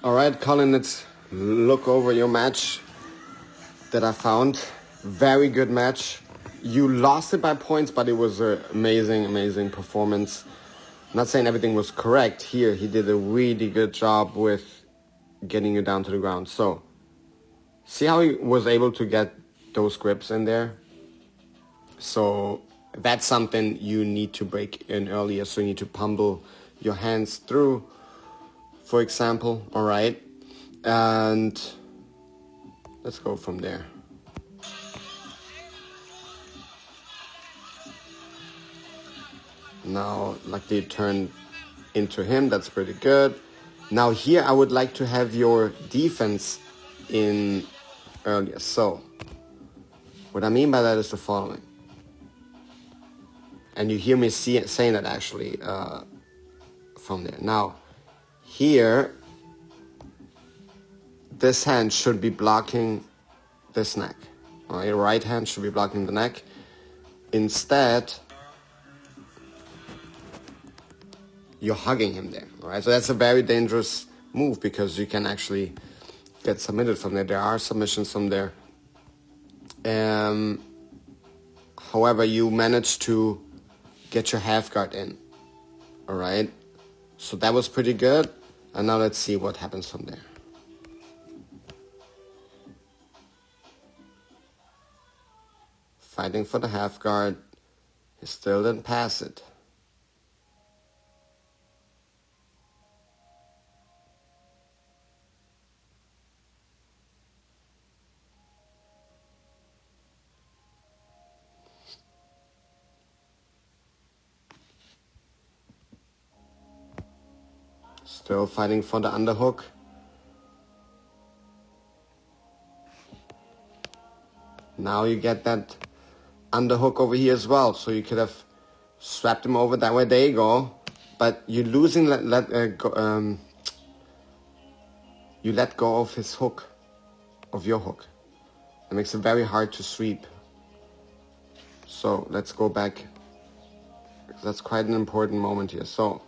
All right, Colin, let's look over your match that I found. Very good match. You lost it by points, but it was an amazing performance. I'm not saying everything was correct here. He did a really good job with getting you down to the ground. So, see how he was able to get those grips in there? So, that's something you need to break in earlier. So, you need to pummel your hands through, for example, all right? And let's go from there. Now, luckily it turned into him. That's pretty good. Now here I would like to have your defense in earlier. So, what I mean by that is the following. And you hear me saying that actually from there. Now, here, this hand should be blocking this neck. All right, right hand should be blocking the neck. Instead, you're hugging him there, all right? So that's a very dangerous move because you can actually get submitted from there. There are submissions from there. However, you managed to get your half guard in, all right? So that was pretty good. And now let's see what happens from there. Fighting for the half guard. He still didn't pass it. Still fighting for the underhook. Now you get that underhook over here as well. So you could have swapped him over that way. There you go. But you're losing, you let go of his hook, of your hook. It makes it very hard to sweep. So let's go back. That's quite an important moment here. So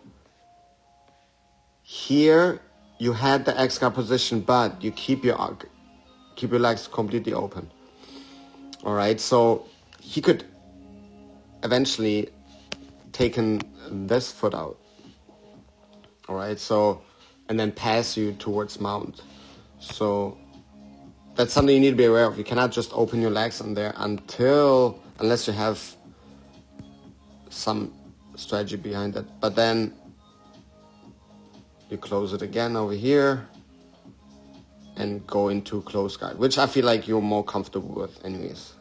here you had the X-guard position, but you keep your legs completely open. All right, so he could eventually taken this foot out. All right, so and then pass you towards mount. So that's something you need to be aware of. You cannot just open your legs on there unless you have some strategy behind it. But then you close it again over here and go into close guard, which I feel like you're more comfortable with anyways.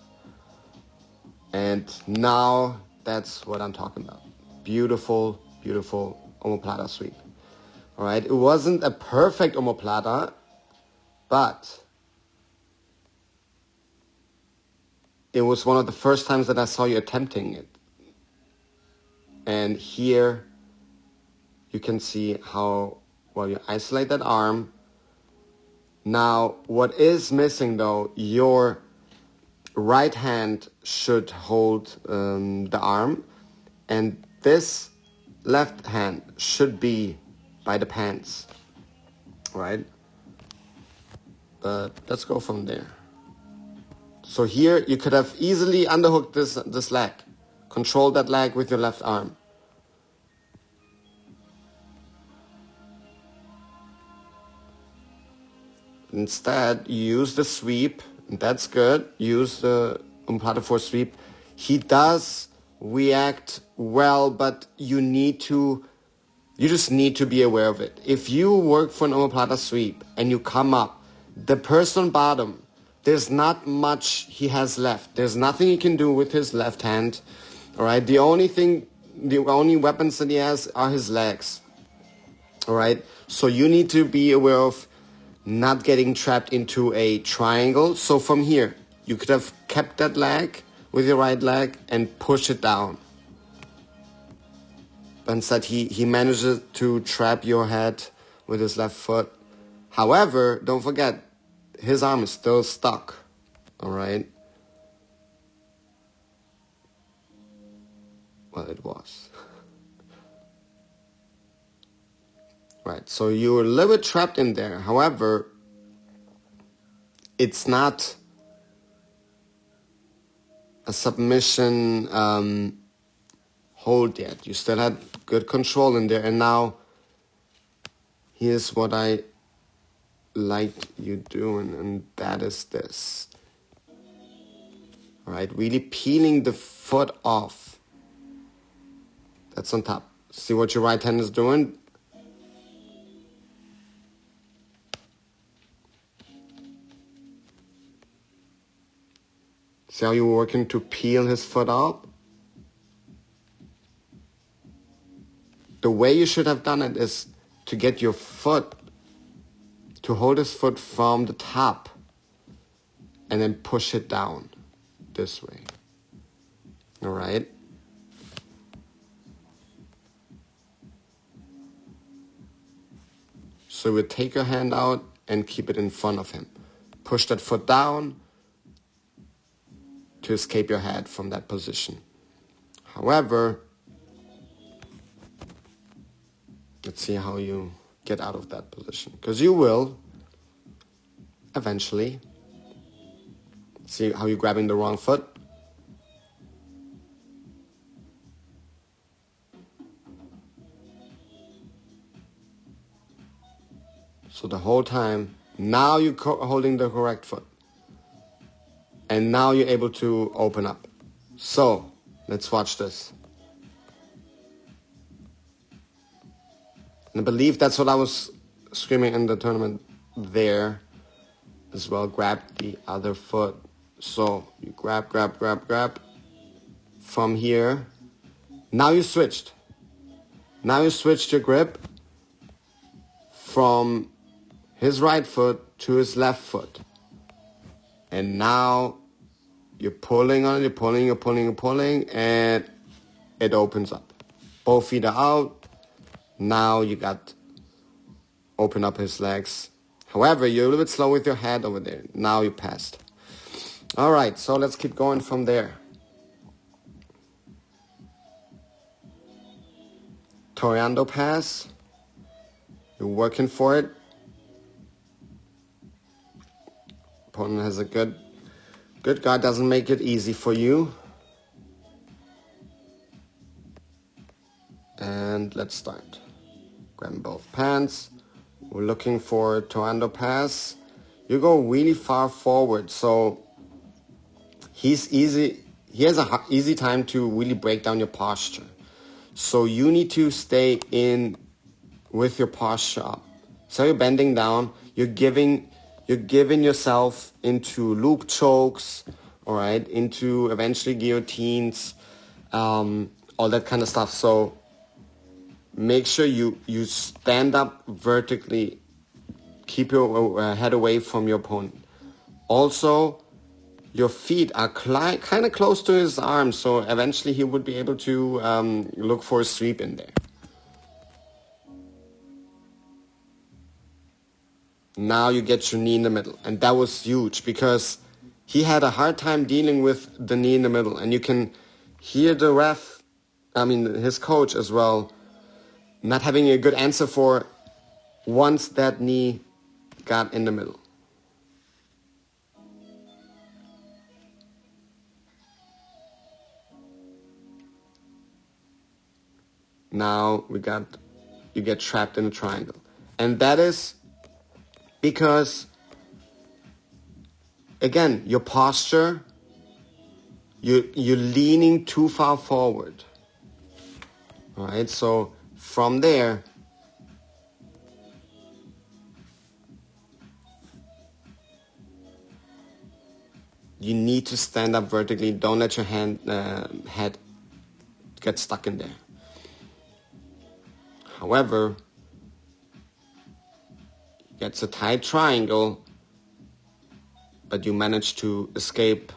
And now that's what I'm talking about. Beautiful, beautiful omoplata sweep. All right, it wasn't a perfect omoplata, but it was one of the first times that I saw you attempting it. And here you can see how well you isolate that arm. Now, what is missing though, your right hand should hold the arm, and this left hand should be by the pants, right? But let's go from there. So here you could have easily underhooked this leg, control that leg with your left arm. Instead, you use the sweep, and that's good. Use the omoplata for sweep. He does react well, but you just need to be aware of it. If you work for an omoplata sweep and you come up, the person bottom, there's not much he has left. There's nothing he can do with his left hand. All right. The only weapons that he has are his legs. All right. So you need to be aware of not getting trapped into a triangle. So from here, you could have kept that leg with your right leg and push it down. But instead, he manages to trap your head with his left foot. However, don't forget, his arm is still stuck. All right? Well, it was. Right, so you're a little bit trapped in there. However, it's not a submission hold yet. You still had good control in there. And now, here's what I liked you doing, and that is this. All right, really peeling the foot off. That's on top. See what your right hand is doing? See how you're working to peel his foot up? The way you should have done it is to get your foot, to hold his foot from the top and then push it down this way. All right? So we take your hand out and keep it in front of him. Push that foot down to escape your head from that position. However, let's see how you get out of that position. Because you will eventually. See how you're grabbing the wrong foot? So the whole time, now you're holding the correct foot. And now you're able to open up. So, let's watch this. And I believe that's what I was screaming in the tournament there as well. Grab the other foot. So, you grab from here. Now you switched. Now you switched your grip from his right foot to his left foot. And now you're pulling on it, you're pulling, and it opens up. Both feet are out. Now you got open up his legs. However, you're a little bit slow with your head over there. Now you passed. All right, so let's keep going from there. Toreando pass. You're working for it. Opponent has a good guard, doesn't make it easy for you. And let's start. Grab both pants. We're looking for Toreando pass. You go really far forward, so he has an easy time to really break down your posture. So you need to stay in with your posture up. So you're bending down, you're giving yourself into loop chokes, all right, into eventually guillotines, all that kind of stuff. So make sure you stand up vertically, keep your head away from your opponent. Also, your feet are kind of close to his arms, so eventually he would be able to look for a sweep in there. Now you get your knee in the middle. And that was huge because he had a hard time dealing with the knee in the middle. And you can hear the ref, his coach as well, not having a good answer for once that knee got in the middle. Now you get trapped in a triangle. And that is because, again, your posture, you're leaning too far forward. All right, so from there, you need to stand up vertically. Don't let your head get stuck in there. However, it's a tight triangle, but you manage to escape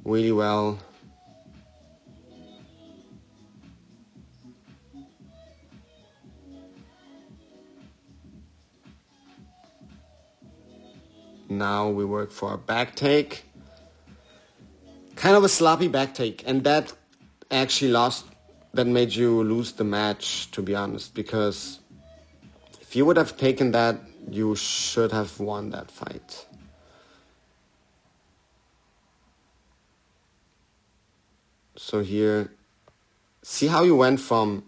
really well. Now we work for a back take. Kind of a sloppy back take, and that actually made you lose the match, to be honest, because If you would have taken that, you should have won that fight. So here, see how you went from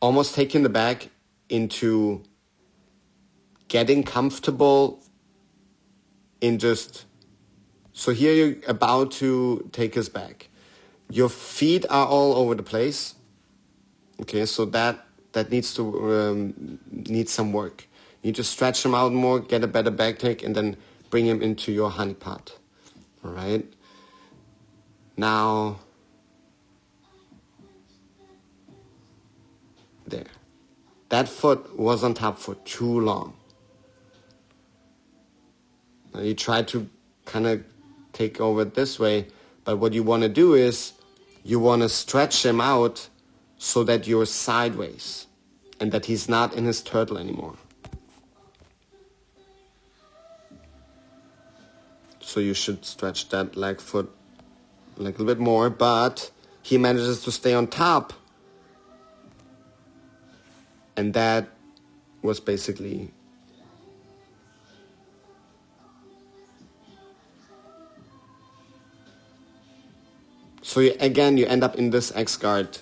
almost taking the back into getting comfortable in just... So here you're about to take his back. Your feet are all over the place. Okay, so that needs to need some work. You need to stretch him out more, get a better back take, and then bring him into your honeypot. All right. Now, there. That foot was on top for too long. Now you try to kind of take over this way, but what you want to do is you want to stretch him out so that you're sideways and that he's not in his turtle anymore. So you should stretch that leg foot a little bit more, but he manages to stay on top. And that was basically... So again, you end up in this X-guard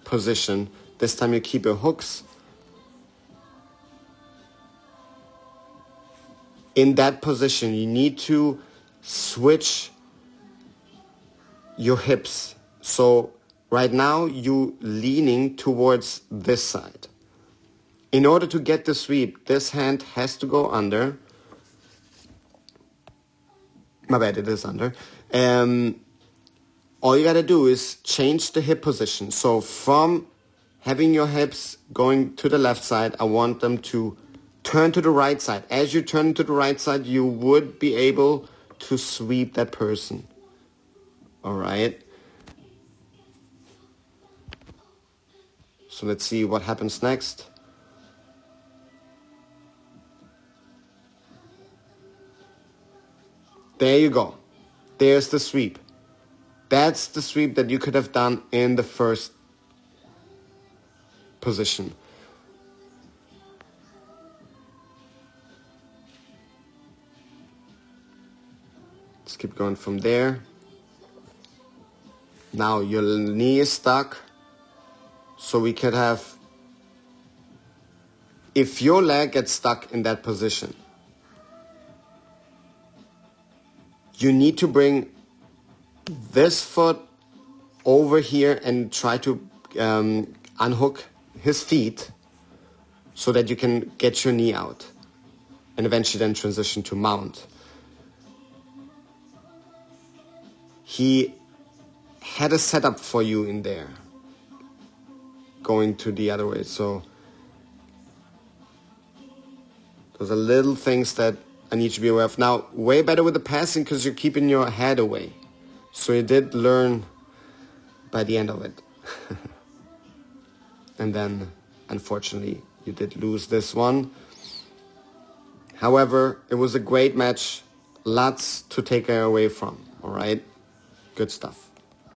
position. This time you keep your hooks. In that position, you need to switch your hips. So right now, you leaning towards this side. In order to get the sweep, this hand has to go under. My bad, it is under. All you gotta do is change the hip position. So from having your hips going to the left side, I want them to turn to the right side. As you turn to the right side, you would be able to sweep that person. All right. So let's see what happens next. There you go. There's the sweep. That's the sweep that you could have done in the first position. Let's keep going from there. Now your knee is stuck. So we could have... If your leg gets stuck in that position, you need to bring this foot over here and try to unhook his feet so that you can get your knee out and eventually then transition to mount. He had a setup for you in there going to the other way. So those are little things that I need to be aware of. Now, way better with the passing because you're keeping your head away. So you did learn by the end of it. And then, unfortunately, you did lose this one. However, it was a great match. Lots to take away from, all right? Good stuff.